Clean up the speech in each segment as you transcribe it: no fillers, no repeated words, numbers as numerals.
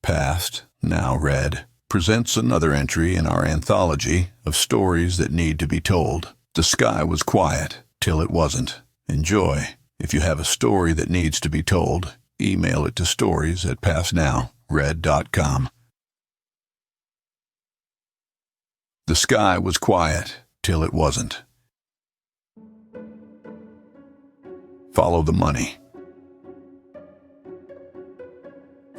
Past, Now Red, presents another entry in our anthology of stories that need to be told. The sky was quiet till it wasn't. Enjoy. If you have a story that needs to be told, email it to stories@pastnowred.com. The sky was quiet till it wasn't. Follow the money.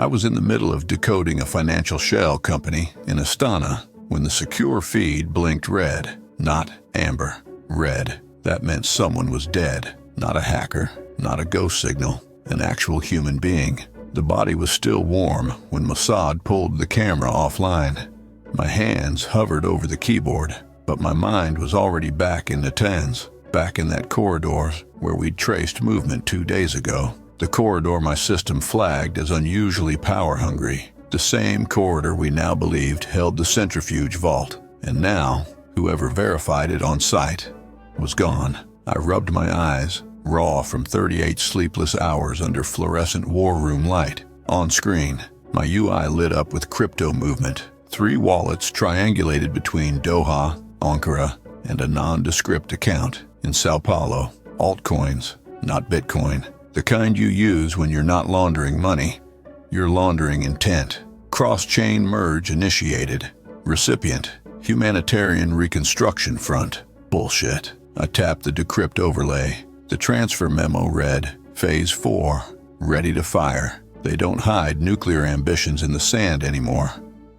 I was in the middle of decoding a financial shell company in Astana when the secure feed blinked red, not amber. Red. That meant someone was dead. Not a hacker, not a ghost signal, an actual human being. The body was still warm when Mossad pulled the camera offline. My hands hovered over the keyboard, but my mind was already back in Natanz, back in that corridor where we'd traced movement 2 days ago. The corridor my system flagged as unusually power-hungry. The same corridor we now believed held the centrifuge vault. And now, whoever verified it on site was gone. I rubbed my eyes, raw from 38 sleepless hours under fluorescent war room light. On screen, my UI lit up with crypto movement. 3 wallets triangulated between Doha, Ankara, and a nondescript account in Sao Paulo. Altcoins, not Bitcoin. The kind you use when you're not laundering money. You're laundering intent. Cross-chain merge initiated. Recipient, Humanitarian Reconstruction Front. Bullshit. I tapped the decrypt overlay. The transfer memo read, Phase 4, ready to fire. They don't hide nuclear ambitions in the sand anymore.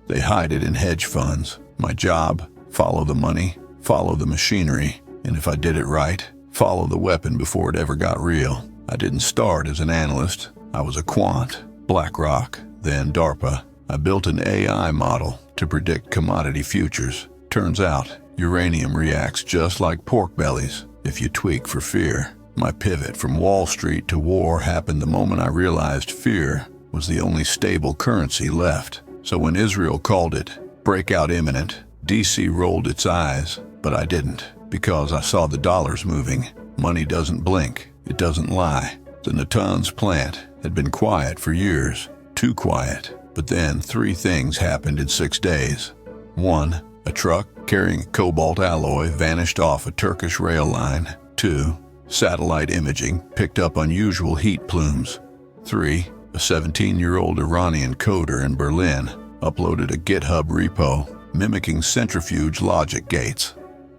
They hide it in hedge funds. My job, follow the money, follow the machinery, and if I did it right, follow the weapon before it ever got real. I didn't start as an analyst. I was a quant, BlackRock, then DARPA. I built an AI model to predict commodity futures. Turns out, uranium reacts just like pork bellies if you tweak for fear. My pivot from Wall Street to war happened the moment I realized fear was the only stable currency left. So when Israel called it breakout imminent, DC rolled its eyes, but I didn't, because I saw the dollars moving. Money doesn't blink. It doesn't lie. The Natanz plant had been quiet for years, too quiet. But then 3 things happened in 6 days. 1, a truck carrying cobalt alloy vanished off a Turkish rail line. 2, satellite imaging picked up unusual heat plumes. 3, a 17-year-old Iranian coder in Berlin uploaded a GitHub repo mimicking centrifuge logic gates.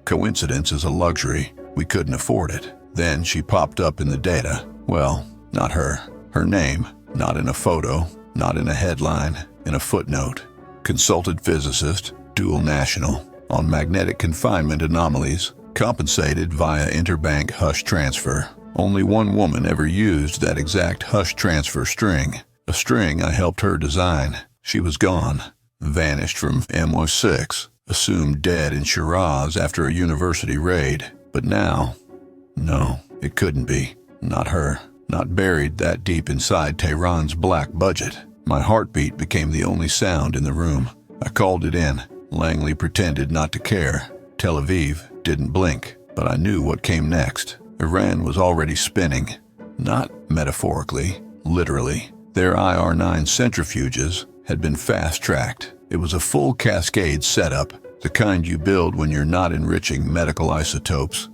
Coincidence is a luxury. We couldn't afford it. Then she popped up in the data. Well, not her. Her name, not in a photo, not in a headline, in a footnote. Consulted physicist, dual national, on magnetic confinement anomalies, compensated via interbank hush transfer. Only one woman ever used that exact hush transfer string, a string I helped her design. She was gone, vanished from MO6, assumed dead in Shiraz after a university raid. But now, no, it couldn't be. Not her. Not buried that deep inside Tehran's black budget. My heartbeat became the only sound in the room. I called it in. Langley pretended not to care. Tel Aviv didn't blink, but I knew what came next. Iran was already spinning. Not metaphorically, literally. Their IR-9 centrifuges had been fast-tracked. It was a full cascade setup, the kind you build when you're not enriching medical isotopes.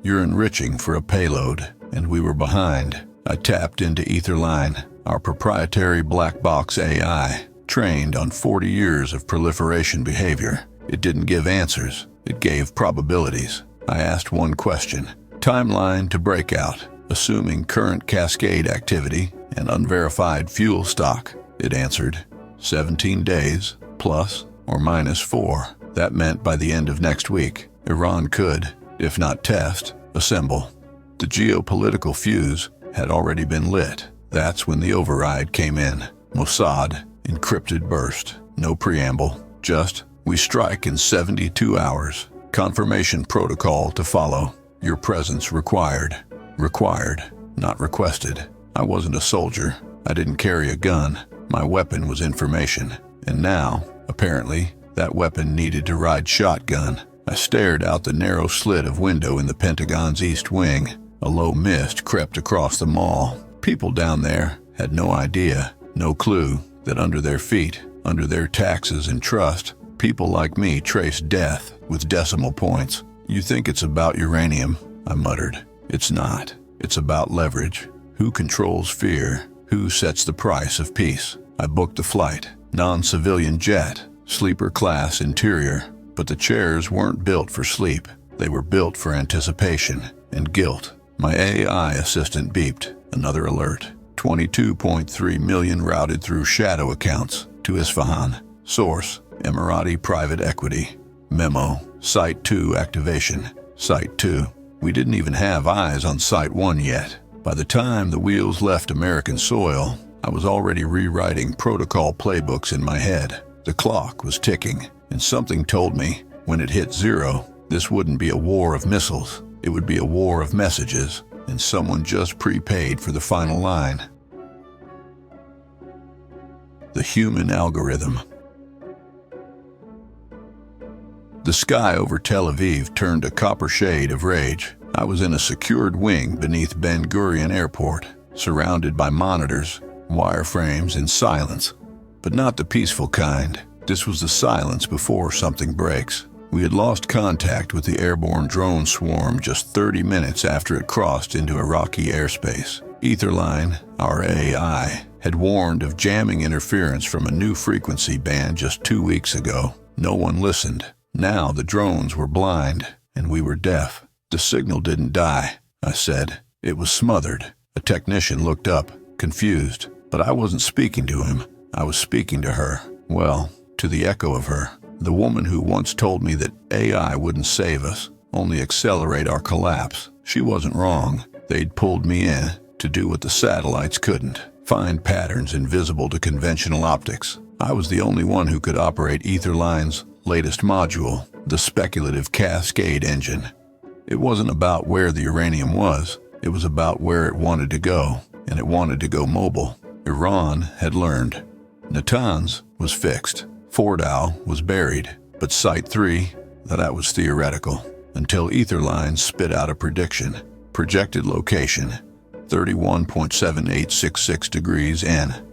You're enriching for a payload, and we were behind. I tapped into Etherline, our proprietary black box AI, trained on 40 years of proliferation behavior. It didn't give answers, it gave probabilities. I asked one question, timeline to breakout, assuming current cascade activity and unverified fuel stock. It answered, 17 days, plus or minus 4. That meant by the end of next week, Iran could, if not test, assemble. The geopolitical fuse had already been lit. That's when the override came in. Mossad, encrypted burst. No preamble. Just, we strike in 72 hours. Confirmation protocol to follow. Your presence required. Required, not requested. I wasn't a soldier. I didn't carry a gun. My weapon was information. And now, apparently, that weapon needed to ride shotgun. I stared out the narrow slit of window in the Pentagon's east wing. A low mist crept across the mall. People down there had no idea, no clue. that under their feet, under their taxes and trust, people like me trace death with decimal points. You think it's about uranium, I muttered. It's not. It's about leverage. Who controls fear? Who sets the price of peace? I booked the flight. Non-civilian jet, sleeper class interior. But the chairs weren't built for sleep. They were built for anticipation and guilt. My AI assistant beeped. Another alert. 22.3 million routed through shadow accounts to Isfahan. Source, Emirati Private Equity. Memo, Site 2 activation. Site 2. We didn't even have eyes on Site 1 yet. By the time the wheels left American soil, I was already rewriting protocol playbooks in my head. The clock was ticking, and something told me, when it hit 0, this wouldn't be a war of missiles. It would be a war of messages, and someone just prepaid for the final line. The human algorithm. The sky over Tel Aviv turned a copper shade of rage. I was in a secured wing beneath Ben Gurion Airport, surrounded by monitors, wireframes, and silence. But not the peaceful kind. This was the silence before something breaks. We had lost contact with the airborne drone swarm just 30 minutes after it crossed into Iraqi airspace. Etherline, our AI, had warned of jamming interference from a new frequency band just 2 weeks ago. No one listened. Now the drones were blind, and we were deaf. The signal didn't die, I said. It was smothered. A technician looked up, confused. But I wasn't speaking to him. I was speaking to her. Well, to the echo of her. The woman who once told me that AI wouldn't save us, only accelerate our collapse. She wasn't wrong. They'd pulled me in to do what the satellites couldn't. Find patterns invisible to conventional optics. I was the only one who could operate Etherline's latest module, the speculative Cascade engine. It wasn't about where the uranium was. It was about where it wanted to go, and it wanted to go mobile. Iran had learned. Natanz was fixed. Fordow was buried. But Site 3, that was theoretical, until Etherline spit out a prediction. Projected location, 31.7866 degrees N,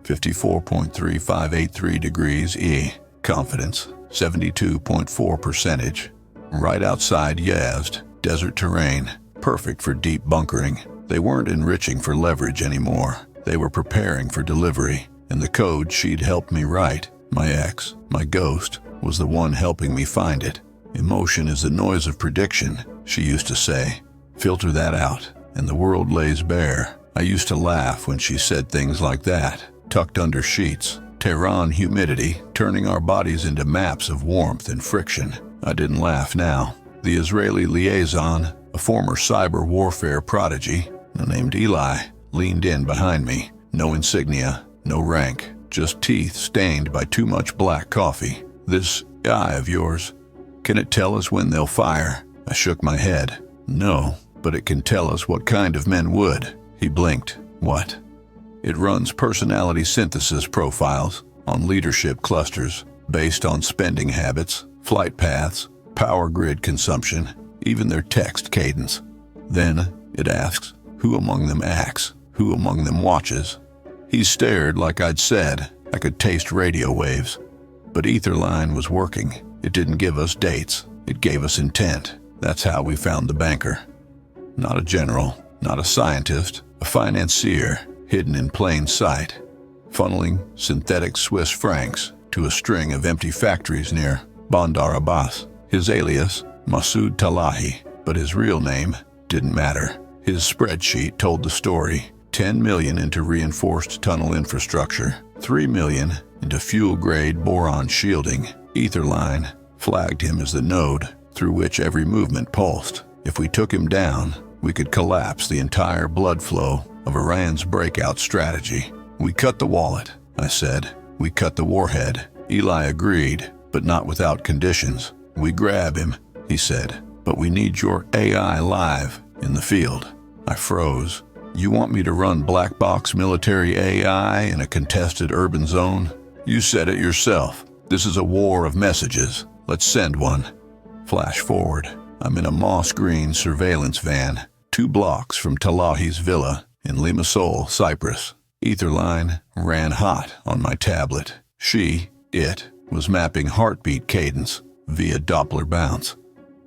54.3583 degrees E. Confidence, 72.4%. Right outside Yazd, desert terrain, perfect for deep bunkering. They weren't enriching for leverage anymore. They were preparing for delivery, and the code she'd helped me write, my ex, my ghost, was the one helping me find it. Emotion is the noise of prediction, she used to say. Filter that out, and the world lays bare. I used to laugh when she said things like that, tucked under sheets. Tehran humidity, turning our bodies into maps of warmth and friction. I didn't laugh now. The Israeli liaison, a former cyber warfare prodigy, named Eli, leaned in behind me. No insignia, no rank, just teeth stained by too much black coffee. This eye of yours, can it tell us when they'll fire? I shook my head. No, but it can tell us what kind of men would. He blinked. What? It runs personality synthesis profiles on leadership clusters based on spending habits, flight paths, power grid consumption, even their text cadence. Then it asks, who among them acts? Who among them watches? He stared like I'd said. I could taste radio waves. But Etherline was working. It didn't give us dates. It gave us intent. That's how we found the banker. Not a general, not a scientist, a financier, hidden in plain sight, funneling synthetic Swiss francs to a string of empty factories near Bandar Abbas. His alias, Masoud Talahi, but his real name didn't matter. His spreadsheet told the story. 10 million into reinforced tunnel infrastructure, 3 million into fuel-grade boron shielding. Etherline flagged him as the node through which every movement pulsed. If we took him down, we could collapse the entire blood flow of Iran's breakout strategy. We cut the wallet, I said. We cut the warhead. Eli agreed, but not without conditions. We grab him, he said, but we need your AI live in the field. I froze. You want me to run black box military AI in a contested urban zone? You said it yourself. This is a war of messages. Let's send one. Flash forward. I'm in a moss-green surveillance van, 2 blocks from Talahi's villa in Limassol, Cyprus. Etherline ran hot on my tablet. It was mapping heartbeat cadence via Doppler bounce.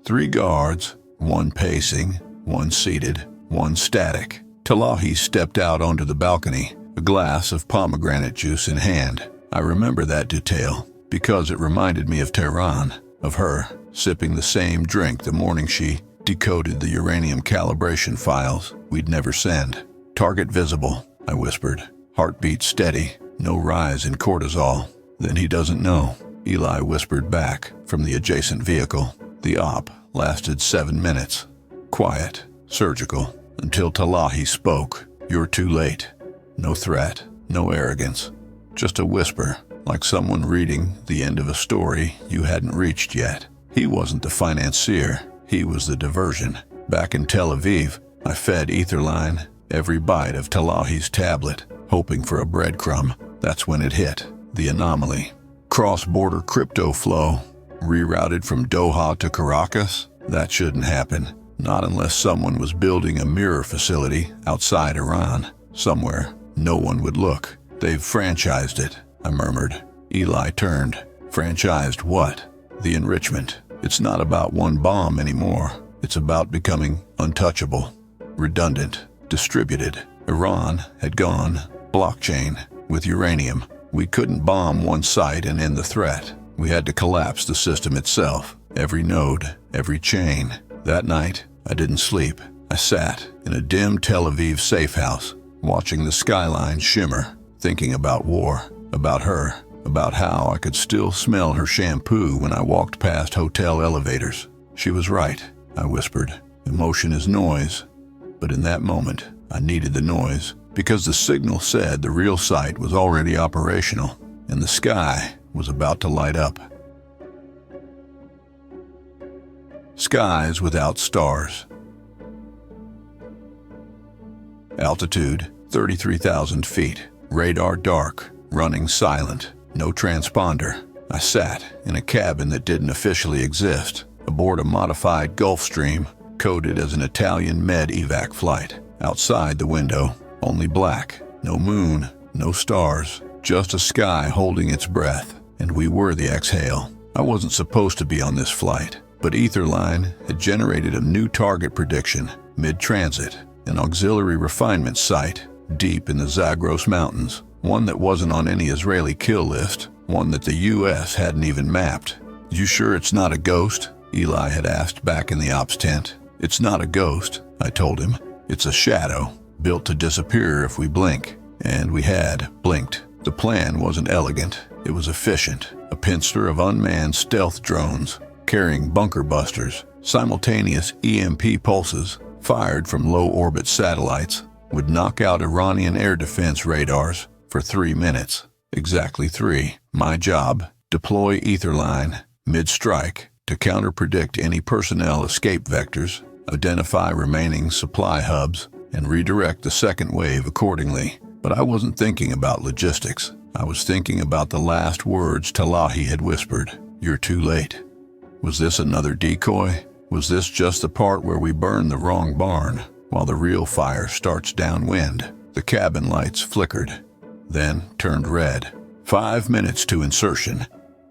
3 guards, 1 pacing, 1 seated, 1 static. Talahi stepped out onto the balcony, a glass of pomegranate juice in hand. I remember that detail because it reminded me of Tehran, of her sipping the same drink the morning she decoded the uranium calibration files we'd never send. Target visible, I whispered. Heartbeat steady, no rise in cortisol. Then he doesn't know, Eli whispered back from the adjacent vehicle. The op lasted 7 minutes. Quiet, surgical, until Talahi spoke. You're too late. No threat, no arrogance. Just a whisper, like someone reading the end of a story you hadn't reached yet. He wasn't the financier, he was the diversion. Back in Tel Aviv, I fed Etherline every bite of Talahi's tablet, hoping for a breadcrumb. That's when it hit. The anomaly. Cross-border crypto flow, rerouted from Doha to Caracas? That shouldn't happen. Not unless someone was building a mirror facility outside Iran. Somewhere, no one would look. They've franchised it, I murmured. Eli turned. Franchised what? The enrichment. It's not about one bomb anymore. It's about becoming untouchable, redundant, distributed. Iran had gone blockchain with uranium. We couldn't bomb one site and end the threat. We had to collapse the system itself, every node, every chain. That night, I didn't sleep. I sat in a dim Tel Aviv safe house, watching the skyline shimmer, thinking about war, about her, about how I could still smell her shampoo when I walked past hotel elevators. She was right, I whispered. Emotion is noise. But in that moment, I needed the noise, because the signal said the real site was already operational, and the sky was about to light up. Skies without stars. Altitude, 33,000 feet. Radar dark, running silent. No transponder. I sat in a cabin that didn't officially exist, aboard a modified Gulfstream, coded as an Italian med evac flight. Outside the window, only black. No moon, no stars, just a sky holding its breath. And we were the exhale. I wasn't supposed to be on this flight, but Etherline had generated a new target prediction, mid-transit, an auxiliary refinement site deep in the Zagros Mountains, one that wasn't on any Israeli kill list, one that the U.S. hadn't even mapped. You sure it's not a ghost? Eli had asked back in the ops tent. It's not a ghost, I told him. It's a shadow, built to disappear if we blink. And we had blinked. The plan wasn't elegant. It was efficient. A pincer of unmanned stealth drones, carrying bunker busters, simultaneous EMP pulses, fired from low-orbit satellites, would knock out Iranian air defense radars for 3 minutes. Exactly 3. My job, deploy Etherline, mid-strike, to counter-predict any personnel escape vectors, identify remaining supply hubs, and redirect the second wave accordingly. But I wasn't thinking about logistics. I was thinking about the last words Talahi had whispered. You're too late. Was this another decoy? Was this just the part where we burn the wrong barn, while the real fire starts downwind? The cabin lights flickered, then turned red. 5 minutes to insertion,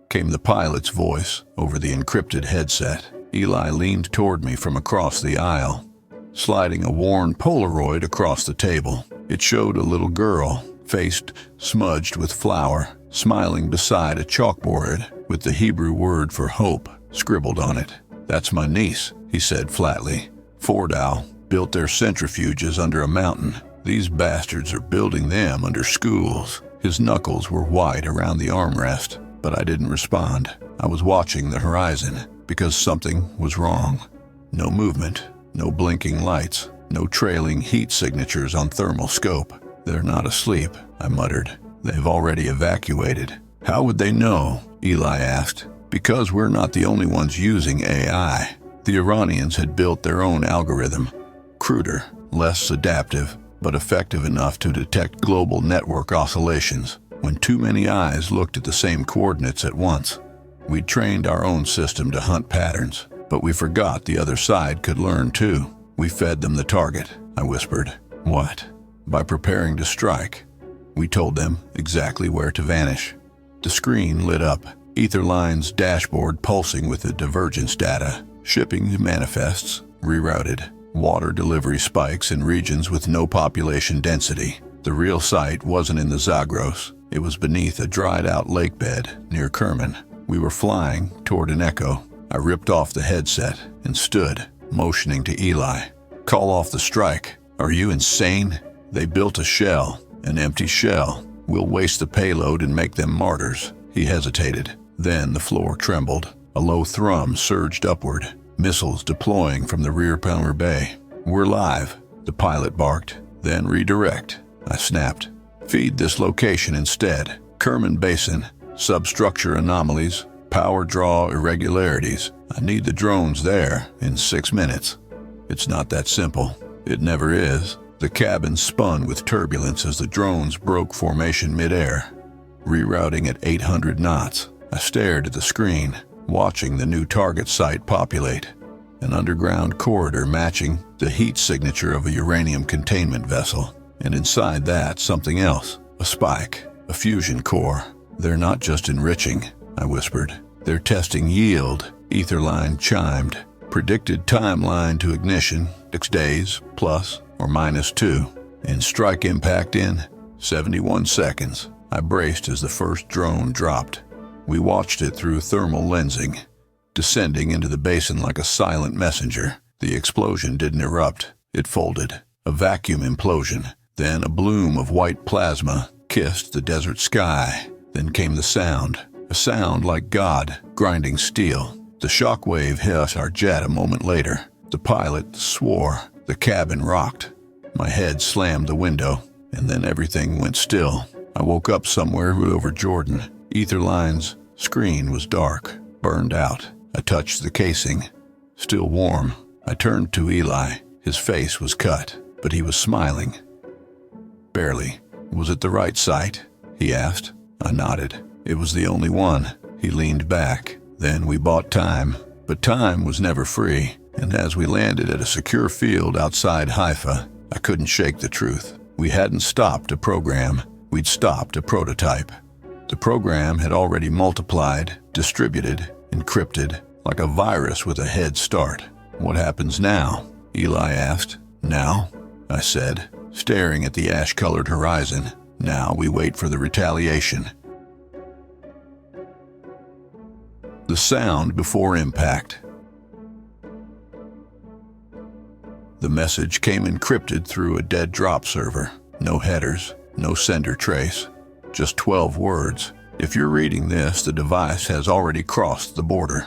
came the pilot's voice over the encrypted headset. Eli leaned toward me from across the aisle, sliding a worn Polaroid across the table. It showed a little girl, face smudged with flour, smiling beside a chalkboard with the Hebrew word for hope scribbled on it. That's my niece, he said flatly. Fordow built their centrifuges under a mountain. These bastards are building them under schools. His knuckles were white around the armrest, but I didn't respond. I was watching the horizon, because something was wrong. No movement, no blinking lights, no trailing heat signatures on thermal scope. They're not asleep, I muttered. They've already evacuated. How would they know? Eli asked. Because we're not the only ones using AI. The Iranians had built their own algorithm. Cruder, less adaptive, but effective enough to detect global network oscillations when too many eyes looked at the same coordinates at once. We'd trained our own system to hunt patterns, but we forgot the other side could learn too. We fed them the target, I whispered. What? By preparing to strike. We told them exactly where to vanish. The screen lit up, Etherline's dashboard pulsing with the divergence data, shipping manifests rerouted, water delivery spikes in regions with no population density. The real site wasn't in the Zagros. It was beneath a dried-out lake bed near Kerman. We were flying toward an echo. I ripped off the headset and stood, motioning to Eli. "Call off the strike. Are you insane? They built a shell, an empty shell. We'll waste the payload and make them martyrs." He hesitated. Then the floor trembled. A low thrum surged upward, missiles deploying from the rear power bay. "We're live," the pilot barked. "Then redirect," I snapped. "Feed this location instead. Kerman Basin, substructure anomalies, power draw irregularities. I need the drones there in 6 minutes." It's not that simple. It never is. The cabin spun with turbulence as the drones broke formation midair, rerouting at 800 knots. I stared at the screen, watching the new target site populate. An underground corridor matching the heat signature of a uranium containment vessel. And inside that, something else. A spike, a fusion core. "They're not just enriching," I whispered. "They're testing yield," Etherline chimed. "Predicted timeline to ignition, 6 days, plus or minus 2. And strike impact in 71 seconds. I braced as the first drone dropped. We watched it through thermal lensing, descending into the basin like a silent messenger. The explosion didn't erupt. It folded. A vacuum implosion. Then a bloom of white plasma kissed the desert sky. Then came the sound. A sound like God grinding steel. The shockwave hit our jet a moment later. The pilot swore. The cabin rocked. My head slammed the window, and then everything went still. I woke up somewhere over Jordan. Etherline's screen was dark, burned out. I touched the casing. Still warm. I turned to Eli. His face was cut, but he was smiling. "Barely. Was it the right site?" he asked. I nodded. "It was the only one." He leaned back. "Then we bought time." But time was never free, and as we landed at a secure field outside Haifa, I couldn't shake the truth. We hadn't stopped a program. We'd stopped a prototype. The program had already multiplied, distributed, encrypted, like a virus with a head start. "What happens now?" Eli asked. "Now?" I said, staring at the ash-colored horizon. "Now we wait for the retaliation." The sound before impact. The message came encrypted through a dead drop server. No headers, no sender trace, just 12 words. "If you're reading this, the device has already crossed the border."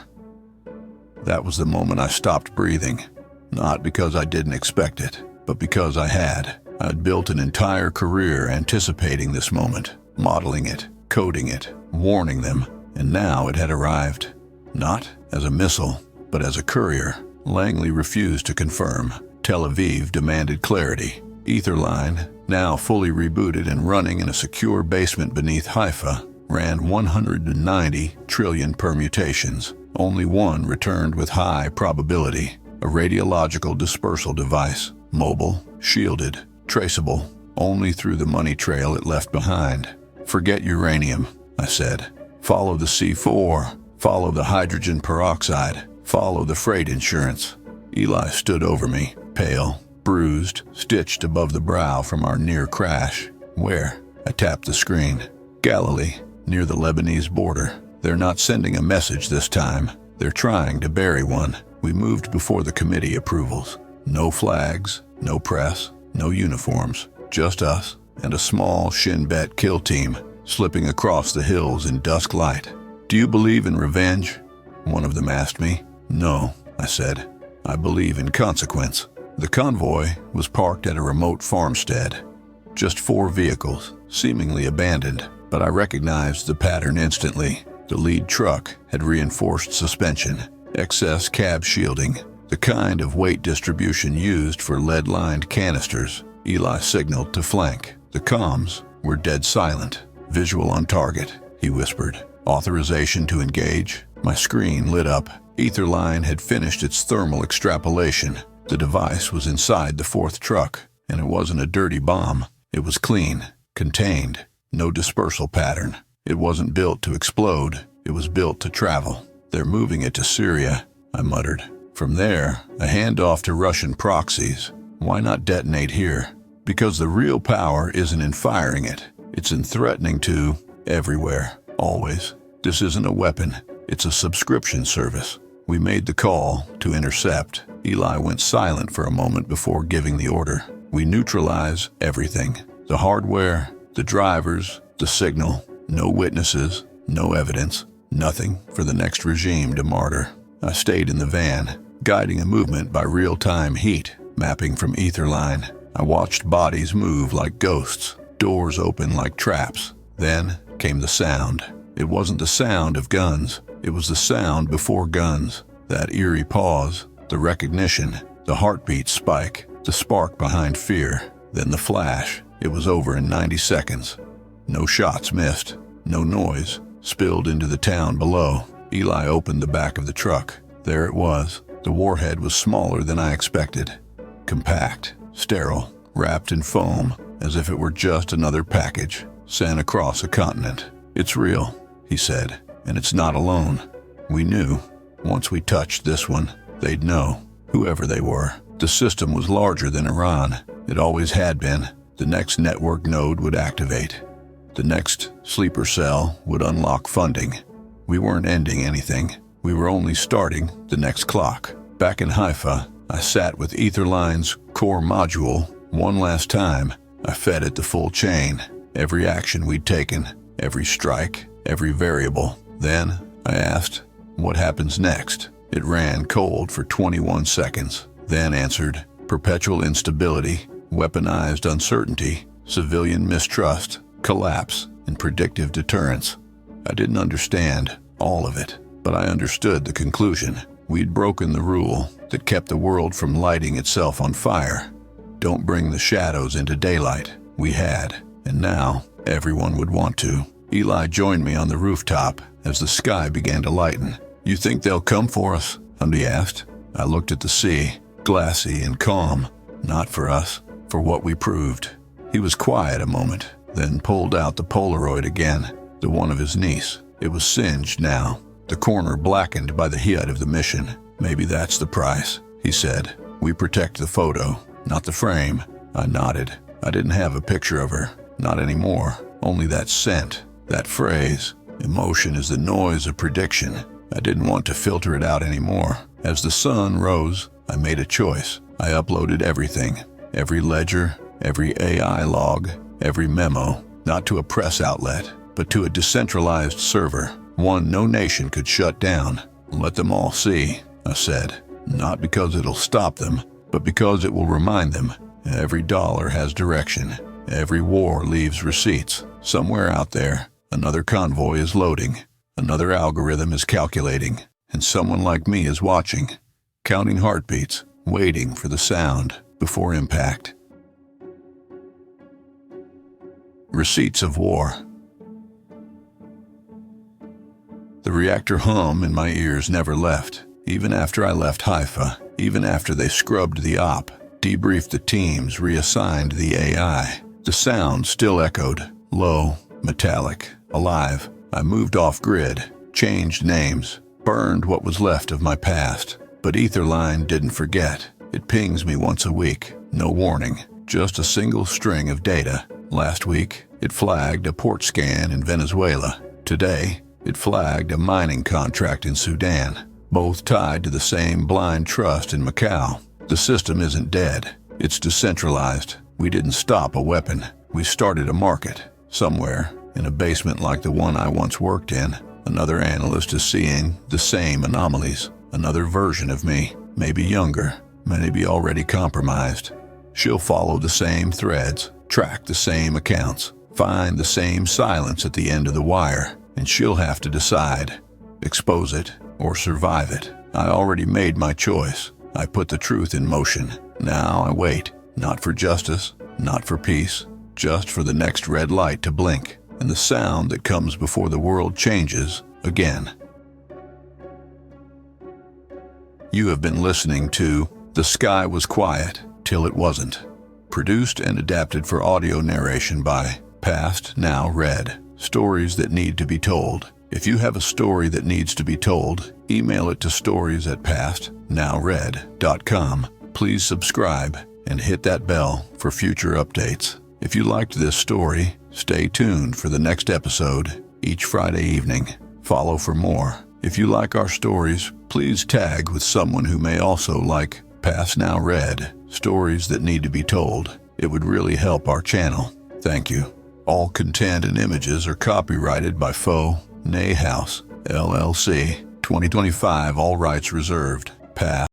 That was the moment I stopped breathing. Not because I didn't expect it, but because I had. I'd built an entire career anticipating this moment, modeling it, coding it, warning them, and now it had arrived. Not as a missile, but as a courier. Langley refused to confirm. Tel Aviv demanded clarity. Etherline, now fully rebooted and running in a secure basement beneath Haifa, ran 190 trillion permutations. Only one returned with high probability. A radiological dispersal device, mobile, shielded, traceable, only through the money trail it left behind. "Forget uranium," I said. "Follow the C4, follow the hydrogen peroxide, follow the freight insurance." Eli stood over me, pale, bruised, stitched above the brow from our near crash. "Where?" I tapped the screen. "Galilee, near the Lebanese border. They're not sending a message this time. They're trying to bury one." We moved before the committee approvals. No flags, no press, no uniforms, just us and a small Shin Bet kill team slipping across the hills in dusk light. "Do you believe in revenge?" one of them asked me. "No," I said. "I believe in consequence." The convoy was parked at a remote farmstead. Just 4 vehicles, seemingly abandoned, but I recognized the pattern instantly. The lead truck had reinforced suspension, excess cab shielding, the kind of weight distribution used for lead-lined canisters. Eli signaled to flank. The comms were dead silent. "Visual on target," he whispered. "Authorization to engage." My screen lit up. Etherline had finished its thermal extrapolation. The device was inside the 4th truck, and it wasn't a dirty bomb. It was clean, contained, no dispersal pattern. It wasn't built to explode, it was built to travel. They're moving it to Syria, I muttered. From there, a handoff to Russian proxies. Why not detonate here? Because the real power isn't in firing it. It's in threatening to, everywhere, always. This isn't a weapon, it's a subscription service. We made the call to intercept. Eli went silent for a moment before giving the order. We neutralize everything. The hardware, the drivers, the signal. No witnesses, no evidence, nothing for the next regime to martyr. I stayed in the van, guiding a movement by real-time heat, mapping from Etherline. I watched bodies move like ghosts, doors open like traps. Then came the sound. It wasn't the sound of guns. It was the sound before guns. That eerie pause, the recognition, the heartbeat spike, the spark behind fear. Then the flash. It was over in 90 seconds. No shots missed. No noise. Spilled into the town below. Eli opened the back of the truck. There it was. The warhead was smaller than I expected. Compact, sterile, wrapped in foam, as if it were just another package sent across a continent. It's real, he said, and it's not alone. We knew. Once we touched this one, they'd know, whoever they were. The system was larger than Iran. It always had been. The next network node would activate. The next sleeper cell would unlock funding. We weren't ending anything. We were only starting the next clock. Back in Haifa, I sat with Etherline's core module one last time. I fed it the full chain, every action we'd taken, every strike, every variable. Then I asked, what happens next? It ran cold for 21 seconds, then answered, perpetual instability, weaponized uncertainty, civilian mistrust, collapse, and predictive deterrence. I didn't understand all of it, but I understood the conclusion. We'd broken the rule that kept the world from lighting itself on fire. Don't bring the shadows into daylight. We had, and now everyone would want to. Eli joined me on the rooftop as the sky began to lighten. You think they'll come for us? He asked. I looked at the sea, glassy and calm. Not for us, for what we proved. He was quiet a moment, then pulled out the Polaroid again, the one of his niece. It was singed now, the corner blackened by the heat of the mission. Maybe that's the price, he said. We protect the photo, not the frame. I nodded. I didn't have a picture of her, not anymore. Only that scent, that phrase. Emotion is the noise of prediction. I didn't want to filter it out anymore. As the sun rose, I made a choice. I uploaded everything, every ledger, every AI log, every memo, not to a press outlet, but to a decentralized server, one no nation could shut down. Let them all see, I said, not because it'll stop them, but because it will remind them. Every dollar has direction. Every war leaves receipts. Somewhere out there, another convoy is loading. Another algorithm is calculating. And someone like me is watching, counting heartbeats, waiting for the sound before impact. Receipts of war. The reactor hum in my ears never left, even after I left Haifa, even after they scrubbed the op, debriefed the teams, reassigned the AI. The sound still echoed, low, metallic, alive. I moved off-grid, changed names, burned what was left of my past. But Etherline didn't forget. It pings me once a week, no warning, just a single string of data. Last week, it flagged a port scan in Venezuela. Today, it flagged a mining contract in Sudan, both tied to the same blind trust in Macau. The system isn't dead. It's decentralized. We didn't stop a weapon. We started a market. Somewhere, in a basement like the one I once worked in, another analyst is seeing the same anomalies. Another version of me, maybe younger, maybe already compromised. She'll follow the same threads, track the same accounts, find the same silence at the end of the wire, and she'll have to decide, expose it or survive it. I already made my choice. I put the truth in motion. Now I wait, not for justice, not for peace, just for the next red light to blink, and the sound that comes before the world changes again. You have been listening to The Sky Was Quiet Till It Wasn't, produced and adapted for audio narration by Past Now Read. Stories that need to be told. If you have a story that needs to be told, email it to stories@pastnowread.com. Please subscribe and hit that bell for future updates. If you liked this story, stay tuned for the next episode each Friday evening. Follow for more. If you like our stories, please tag with someone who may also like Past Now Read, stories that need to be told. It would really help our channel. Thank you. All content and images are copyrighted by Faux Nay House, LLC. 2025, all rights reserved. Past